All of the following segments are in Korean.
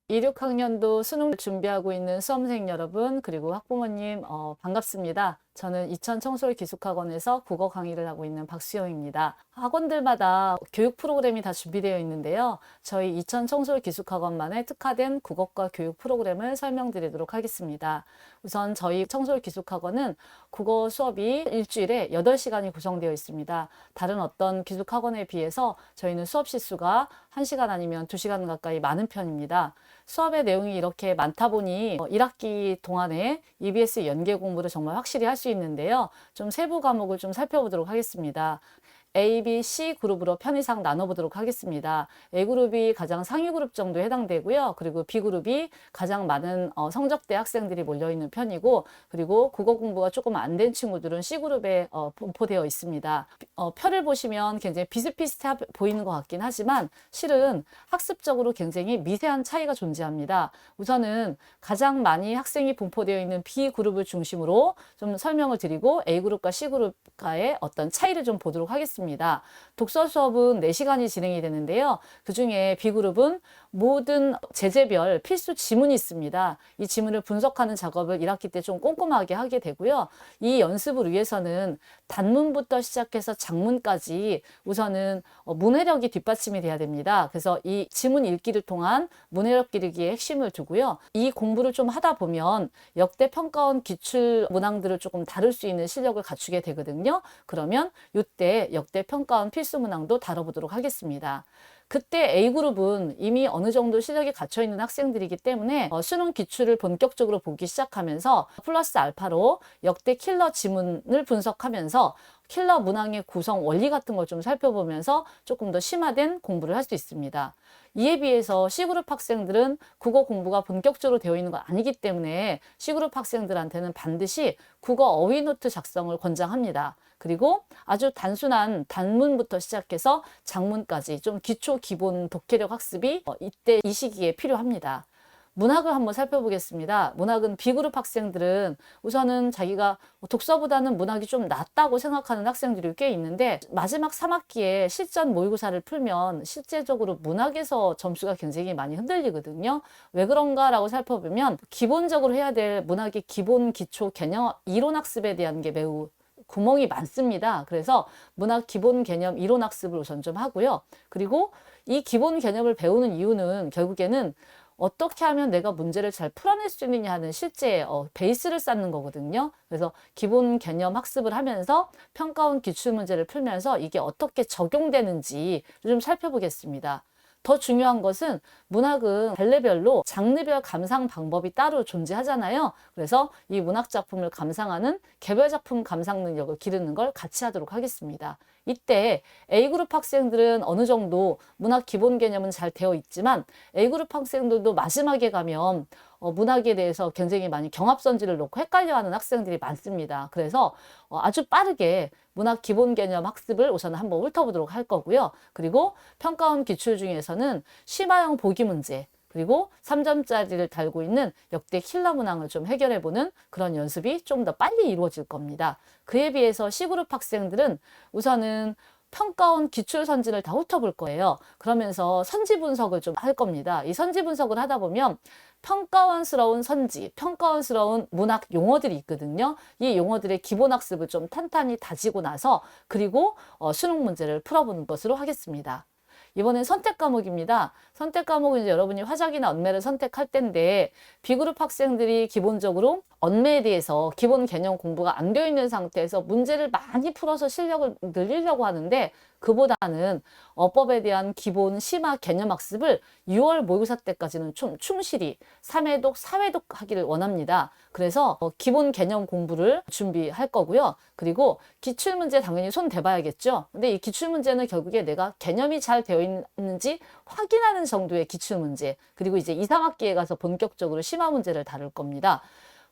26학년도 수능 준비하고 있는 수험생 여러분, 그리고 학부모님, 반갑습니다. 저는 이천청솔기숙학원에서 국어 강의를 하고 있는 박수영입니다. 학원들마다 교육 프로그램이 다 준비되어 있는데요. 저희 이천청솔기숙학원만의 특화된 국어과 교육 프로그램을 설명드리도록 하겠습니다. 우선 저희 청솔기숙학원은 국어 수업이 일주일에 8시간이 구성되어 있습니다. 다른 어떤 기숙학원에 비해서 저희는 수업 시수가 1시간 아니면 2시간 가까이 많은 편입니다. 수업의 내용이 이렇게 많다 보니 1학기 동안에 EBS 연계 공부를 정말 확실히 할 수 있는데요. 좀 세부 과목을 좀 살펴보도록 하겠습니다. A, B, C 그룹으로 편의상 나눠보도록 하겠습니다. A그룹이 가장 상위 그룹 정도에 해당되고요. 그리고 B그룹이 가장 많은 성적대 학생들이 몰려있는 편이고, 그리고 국어 공부가 조금 안 된 친구들은 C그룹에 분포되어 있습니다. 표를 보시면 굉장히 비슷비슷해 보이는 것 같긴 하지만 실은 학습적으로 굉장히 미세한 차이가 존재합니다. 우선은 가장 많이 학생이 분포되어 있는 B그룹을 중심으로 좀 설명을 드리고 A그룹과 C그룹과의 어떤 차이를 좀 보도록 하겠습니다. 독서 수업은 4시간이 진행이 되는데요. 그 중에 B그룹은 모든 제재별 필수 지문이 있습니다. 이 지문을 분석하는 작업을 1학기 때 좀 꼼꼼하게 하게 되고요. 이 연습을 위해서는 단문부터 시작해서 장문까지 우선은 문해력이 뒷받침이 돼야 됩니다. 그래서 이 지문 읽기를 통한 문해력 기르기의 핵심을 두고요. 이 공부를 좀 하다 보면 역대 평가원 기출 문항들을 조금 다룰 수 있는 실력을 갖추게 되거든요. 그러면 이때 역대 평가원 필수 문항도 다뤄보도록 하겠습니다. 그때 A그룹은 이미 어느 정도 실력이 갖춰 있는 학생들이기 때문에 수능 기출을 본격적으로 보기 시작하면서 플러스 알파로 역대 킬러 지문을 분석하면서 킬러 문항의 구성 원리 같은 걸 좀 살펴보면서 조금 더 심화된 공부를 할 수 있습니다. 이에 비해서 C그룹 학생들은 국어 공부가 본격적으로 되어 있는 건 아니기 때문에 C그룹 학생들한테는 반드시 국어 어휘 노트 작성을 권장합니다. 그리고 아주 단순한 단문부터 시작해서 장문까지 좀 기초 기본 독해력 학습이 이때 이 시기에 필요합니다. 문학을 한번 살펴보겠습니다. 문학은 B그룹 학생들은 우선은 자기가 독서보다는 문학이 좀 낫다고 생각하는 학생들이 꽤 있는데 마지막 3학기에 실전 모의고사를 풀면 실제적으로 문학에서 점수가 굉장히 많이 흔들리거든요. 왜 그런가라고 살펴보면 기본적으로 해야 될 문학의 기본 기초 개념 이론 학습에 대한 게 매우 구멍이 많습니다. 그래서 문학 기본 개념 이론 학습을 우선 좀 하고요. 그리고 이 기본 개념을 배우는 이유는 결국에는 어떻게 하면 내가 문제를 잘 풀어낼 수 있느냐 하는 실제 베이스를 쌓는 거거든요. 그래서 기본 개념 학습을 하면서 평가원 기출문제를 풀면서 이게 어떻게 적용되는지 좀 살펴보겠습니다. 더 중요한 것은 문학은 발레별로 장르별 감상 방법이 따로 존재하잖아요. 그래서 이 문학 작품을 감상하는 개별 작품 감상 능력을 기르는 걸 같이 하도록 하겠습니다. 이때 A그룹 학생들은 어느 정도 문학 기본 개념은 잘 되어 있지만 A그룹 학생들도 마지막에 가면 문학에 대해서 굉장히 많이 경합선지를 놓고 헷갈려하는 학생들이 많습니다. 그래서 아주 빠르게 문학 기본 개념 학습을 우선 한번 훑어보도록 할 거고요. 그리고 평가원 기출 중에서는 심화형 보기 문제, 그리고 3점짜리를 달고 있는 역대 킬러 문항을 좀 해결해보는 그런 연습이 좀 더 빨리 이루어질 겁니다. 그에 비해서 C그룹 학생들은 우선은 평가원 기출 선지를 다 훑어볼 거예요. 그러면서 선지 분석을 좀 할 겁니다. 이 선지 분석을 하다 보면 평가원스러운 선지, 평가원스러운 문학 용어들이 있거든요. 이 용어들의 기본 학습을 좀 탄탄히 다지고 나서 그리고 수능 문제를 풀어보는 것으로 하겠습니다. 이번엔 선택 과목입니다. 선택 과목은 이제 여러분이 화작이나 언매를 선택할 때인데 B그룹 학생들이 기본적으로 언매에 대해서 기본 개념 공부가 안 되어 있는 상태에서 문제를 많이 풀어서 실력을 늘리려고 하는데 그보다는 어법에 대한 기본 심화 개념 학습을 6월 모의고사 때까지는 좀 충실히 3회독, 4회독 하기를 원합니다. 그래서 기본 개념 공부를 준비할 거고요. 그리고 기출문제 당연히 손 대봐야겠죠. 근데 이 기출문제는 결국에 내가 개념이 잘 되어 있는지 확인하는 정도의 기출문제, 그리고 이제 2, 3학기에 가서 본격적으로 심화 문제를 다룰 겁니다.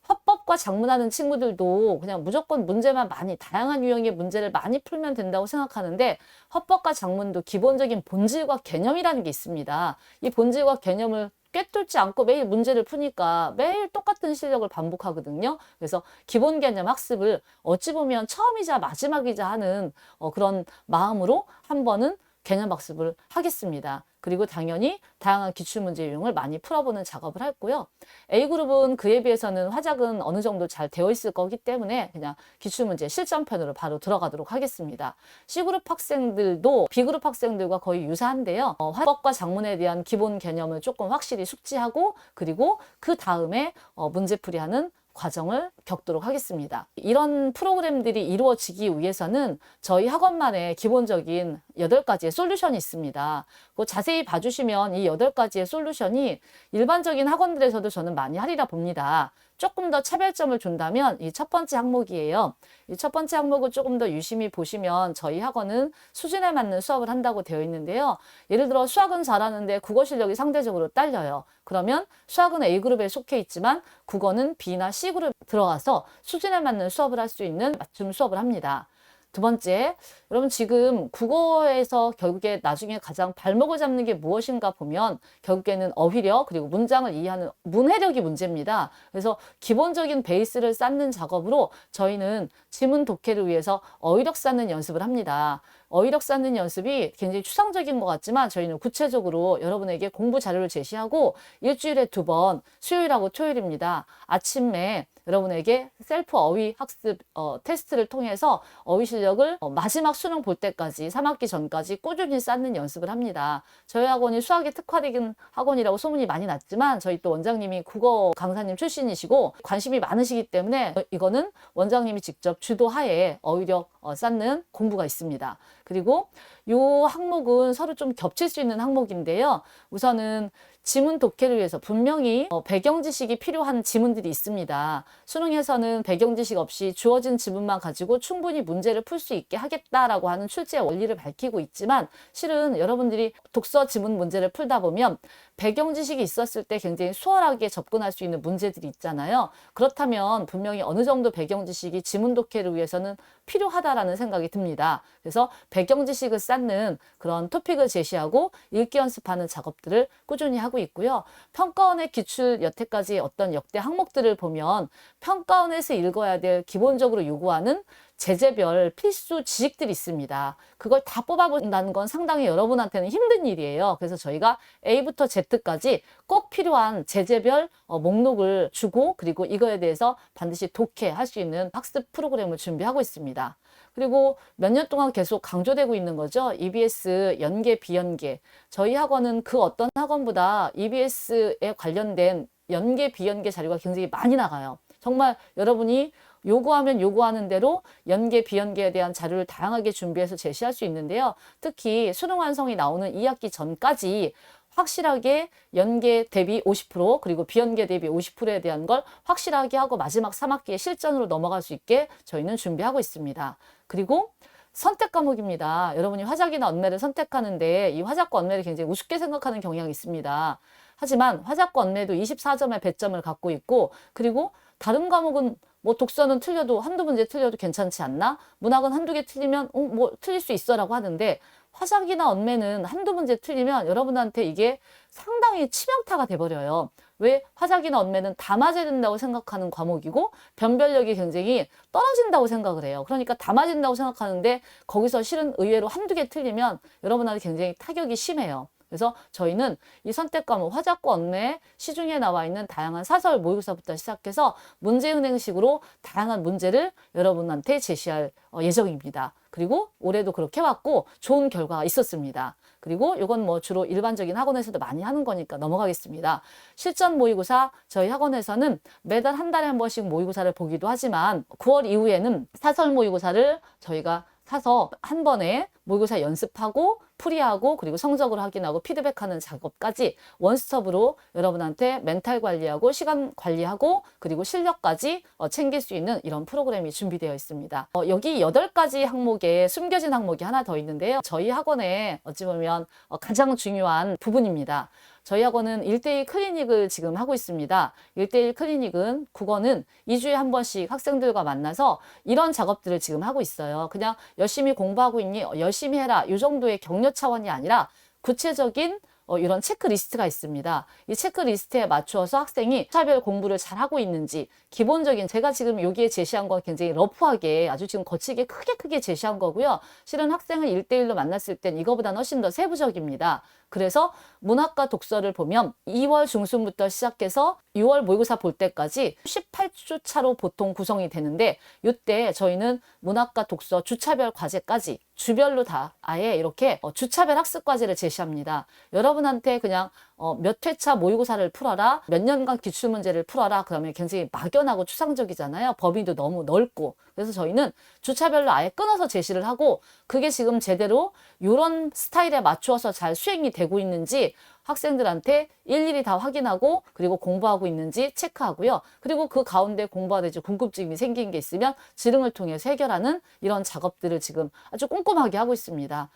화법과 작문하는 친구들도 그냥 무조건 문제만 많이 다양한 유형의 문제를 많이 풀면 된다고 생각하는데 화법과 작문도 기본적인 본질과 개념이라는 게 있습니다. 이 본질과 개념을 꿰뚫지 않고 매일 문제를 푸니까 매일 똑같은 실력을 반복하거든요. 그래서 기본 개념 학습을 어찌 보면 처음이자 마지막이자 하는 그런 마음으로 한 번은 개념 학습을 하겠습니다. 그리고 당연히 다양한 기출문제 유형을 많이 풀어보는 작업을 했고요. A그룹은 그에 비해서는 화작은 어느 정도 잘 되어 있을 거기 때문에 그냥 기출문제 실전편으로 바로 들어가도록 하겠습니다. C그룹 학생들도 B그룹 학생들과 거의 유사한데요. 화법과 작문에 대한 기본 개념을 조금 확실히 숙지하고 그리고 그 다음에 문제풀이하는 과정을 겪도록 하겠습니다. 이런 프로그램들이 이루어지기 위해서는 저희 학원만의 기본적인 8가지의 솔루션이 있습니다. 자세히 봐주시면 이 8가지의 솔루션이 일반적인 학원들에서도 저는 많이 하리라 봅니다. 조금 더 차별점을 준다면 이 첫 번째 항목이에요. 이 첫 번째 항목을 조금 더 유심히 보시면 저희 학원은 수준에 맞는 수업을 한다고 되어 있는데요. 예를 들어 수학은 잘하는데 국어 실력이 상대적으로 딸려요. 그러면 수학은 A그룹에 속해 있지만 국어는 B나 C그룹에 들어가서 수준에 맞는 수업을 할 수 있는 맞춤 수업을 합니다. 두 번째, 여러분 지금 국어에서 결국에 나중에 가장 발목을 잡는 게 무엇인가 보면 결국에는 어휘력 그리고 문장을 이해하는 문해력이 문제입니다. 그래서 기본적인 베이스를 쌓는 작업으로 저희는 지문 독해를 위해서 어휘력 쌓는 연습을 합니다. 어휘력 쌓는 연습이 굉장히 추상적인 것 같지만 저희는 구체적으로 여러분에게 공부 자료를 제시하고 일주일에 2번, 수요일하고 토요일입니다. 아침에 여러분에게 셀프 어휘 학습 테스트를 통해서 어휘 실력을 마지막 수능 볼 때까지 3학기 전까지 꾸준히 쌓는 연습을 합니다. 저희 학원이 수학에 특화된 학원이라고 소문이 많이 났지만 저희 또 원장님이 국어 강사님 출신이시고 관심이 많으시기 때문에 이거는 원장님이 직접 주도하에 어휘력 쌓는 공부가 있습니다. 그리고 이 항목은 서로 좀 겹칠 수 있는 항목인데요. 우선은 지문 독해를 위해서 분명히 배경 지식이 필요한 지문들이 있습니다. 수능에서는 배경 지식 없이 주어진 지문만 가지고 충분히 문제를 풀 수 있게 하겠다라고 하는 출제 원리를 밝히고 있지만 실은 여러분들이 독서 지문 문제를 풀다 보면 배경 지식이 있었을 때 굉장히 수월하게 접근할 수 있는 문제들이 있잖아요. 그렇다면 분명히 어느 정도 배경 지식이 지문 독해를 위해서는 필요하다라는 생각이 듭니다. 그래서 배경 지식을 쌓는 그런 토픽을 제시하고 읽기 연습하는 작업들을 꾸준히 하고 있고요. 평가원의 기출 여태까지 어떤 역대 항목들을 보면 평가원에서 읽어야 될 기본적으로 요구하는 제재별 필수 지식들이 있습니다. 그걸 다 뽑아본다는 건 상당히 여러분한테는 힘든 일이에요. 그래서 저희가 A부터 Z까지 꼭 필요한 제재별 목록을 주고 그리고 이거에 대해서 반드시 독해할 수 있는 학습 프로그램을 준비하고 있습니다. 그리고 몇 년 동안 계속 강조되고 있는 거죠. EBS 연계, 비연계. 저희 학원은 그 어떤 학원보다 EBS에 관련된 연계, 비연계 자료가 굉장히 많이 나가요. 정말 여러분이 요구하면 요구하는 대로 연계, 비연계에 대한 자료를 다양하게 준비해서 제시할 수 있는데요. 특히 수능 완성이 나오는 2학기 전까지 확실하게 연계 대비 50% 그리고 비연계 대비 50%에 대한 걸 확실하게 하고 마지막 3학기에 실전으로 넘어갈 수 있게 저희는 준비하고 있습니다. 그리고 선택 과목입니다. 여러분이 화작이나 언매를 선택하는데 이 화작과 언매를 굉장히 우습게 생각하는 경향이 있습니다. 하지만 화작과 언매도 24점의 배점을 갖고 있고 그리고 다른 과목은 뭐 독서는 틀려도 한두 문제 틀려도 괜찮지 않나? 문학은 한두 개 틀리면 뭐 틀릴 수 있어라고 하는데 화작이나 언매는 한두 문제 틀리면 여러분한테 이게 상당히 치명타가 돼버려요. 왜? 화작이나 언매는 다 맞아야 된다고 생각하는 과목이고 변별력이 굉장히 떨어진다고 생각을 해요. 그러니까 다 맞는다고 생각하는데 거기서 실은 의외로 한두 개 틀리면 여러분한테 굉장히 타격이 심해요. 그래서 저희는 이 선택 과목 화작과 언매 시중에 나와 있는 다양한 사설 모의고사부터 시작해서 문제은행식으로 다양한 문제를 여러분한테 제시할 예정입니다. 그리고 올해도 그렇게 왔고 좋은 결과가 있었습니다. 그리고 이건 뭐 주로 일반적인 학원에서도 많이 하는 거니까 넘어가겠습니다. 실전 모의고사 저희 학원에서는 매달 한 달에 한 번씩 모의고사를 보기도 하지만 9월 이후에는 사설 모의고사를 저희가 사서 한 번에 모의고사 연습하고 풀이하고 그리고 성적을 확인하고 피드백하는 작업까지 원스톱으로 여러분한테 멘탈 관리하고 시간 관리하고 그리고 실력까지 챙길 수 있는 이런 프로그램이 준비되어 있습니다. 여기 8가지 항목에 숨겨진 항목이 하나 더 있는데요. 저희 학원에 어찌 보면 가장 중요한 부분입니다. 저희 학원은 1:1 클리닉을 지금 하고 있습니다. 1:1 클리닉은 국어는 2주에 한 번씩 학생들과 만나서 이런 작업들을 지금 하고 있어요. 그냥 열심히 공부하고 있니? 열심히 해라. 이 정도의 격려 차원이 아니라 구체적인 이런 체크리스트가 있습니다. 이 체크리스트에 맞추어서 학생이 차별 공부를 잘하고 있는지 기본적인 제가 지금 여기에 제시한 건 굉장히 러프하게 아주 지금 거칠게 크게 제시한 거고요. 실은 학생을 1:1로 만났을 땐 이거보다는 훨씬 더 세부적입니다. 그래서 문학과 독서를 보면 2월 중순부터 시작해서 6월 모의고사 볼 때까지 18주 차로 보통 구성이 되는데, 이때 저희는 문학과 독서 주차별 과제까지 주별로 다 아예 이렇게 주차별 학습 과제를 제시합니다. 여러분한테 그냥 몇 회차 모의고사를 풀어라, 몇 년간 기출문제를 풀어라, 그러면 굉장히 막연하고 추상적이잖아요. 범위도 너무 넓고. 그래서 저희는 주차별로 아예 끊어서 제시를 하고, 그게 지금 제대로 이런 스타일에 맞추어서 잘 수행이 되고 있는지 학생들한테 일일이 다 확인하고, 그리고 공부하고 있는지 체크하고요. 그리고 그 가운데 공부하다 이제 궁금증이 생긴 게 있으면 지능을 통해서 해결하는 이런 작업들을 지금 아주 꼼꼼하게 하고 있습니다.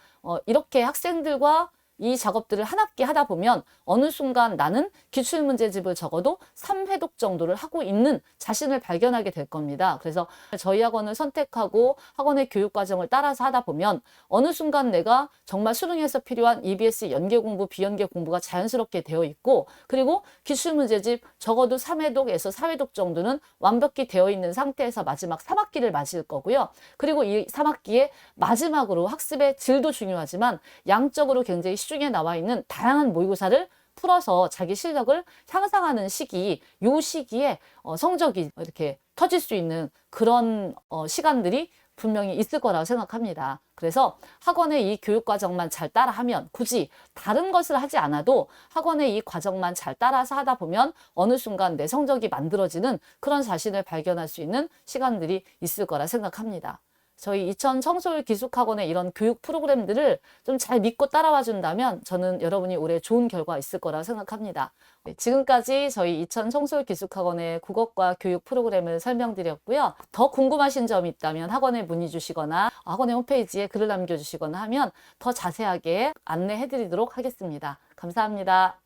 이렇게 학생들과 이 작업들을 한 학기 하다 보면 어느 순간 나는 기출문제집을 적어도 3회독 정도를 하고 있는 자신을 발견하게 될 겁니다. 그래서 저희 학원을 선택하고 학원의 교육과정을 따라서 하다 보면 어느 순간 내가 정말 수능에서 필요한 EBS 연계 공부, 비연계 공부가 자연스럽게 되어 있고, 그리고 기출문제집 적어도 3회독에서 4회독 정도는 완벽히 되어 있는 상태에서 마지막 3학기를 맞을 거고요. 그리고 이 3학기에 마지막으로 학습의 질도 중요하지만 양적으로 굉장히 시중에 나와 있는 다양한 모의고사를 풀어서 자기 실력을 향상하는 시기, 요 시기에 성적이 이렇게 터질 수 있는 그런 시간들이 분명히 있을 거라고 생각합니다. 그래서 학원의 이 교육과정만 잘 따라하면, 굳이 다른 것을 하지 않아도 학원의 이 과정만 잘 따라서 하다 보면 어느 순간 내 성적이 만들어지는 그런 자신을 발견할 수 있는 시간들이 있을 거라 생각합니다. 저희 이천 청소년 기숙학원의 이런 교육 프로그램들을 좀 잘 믿고 따라와 준다면 저는 여러분이 올해 좋은 결과 있을 거라 생각합니다. 네, 지금까지 저희 이천 청소년 기숙학원의 국어과 교육 프로그램을 설명드렸고요. 더 궁금하신 점이 있다면 학원에 문의 주시거나 학원의 홈페이지에 글을 남겨주시거나 하면 더 자세하게 안내해 드리도록 하겠습니다. 감사합니다.